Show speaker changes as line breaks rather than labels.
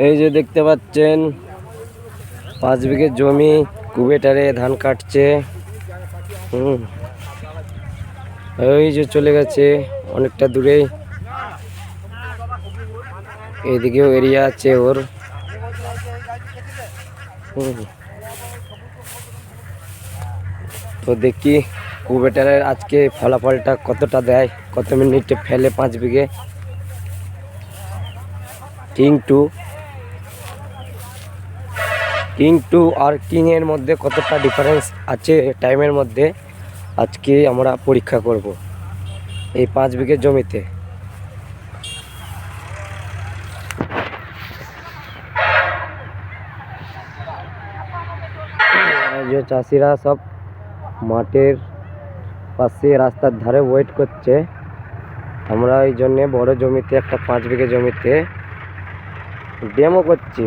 এই যে দেখতে পাচ্ছেন 5 বিঘে জমি কুবেটারে ধান কাটছে। ওই যে চলে গেছে অনেকটা দূরে, এইদিকেও এরিয়া আছে ওর। তো দেখি কুবেটারের আজকে ফলাফলটা কতটা দেয়, কত মিনিটে ফেলে 5 বিঘে। কিং টু আর কিং এর মধ্যে কতটা ডিফারেন্স আছে টাইমের মধ্যে, আজকে আমরা পরীক্ষা করব এই 5 বিঘে জমিতে। যে চাষিরা সব মাঠের পাশে রাস্তার ধারে ওয়েট করছে। আমরা এই জন্যে বড় জমিতে একটা 5 বিঘে জমিতে ডেমো করছি।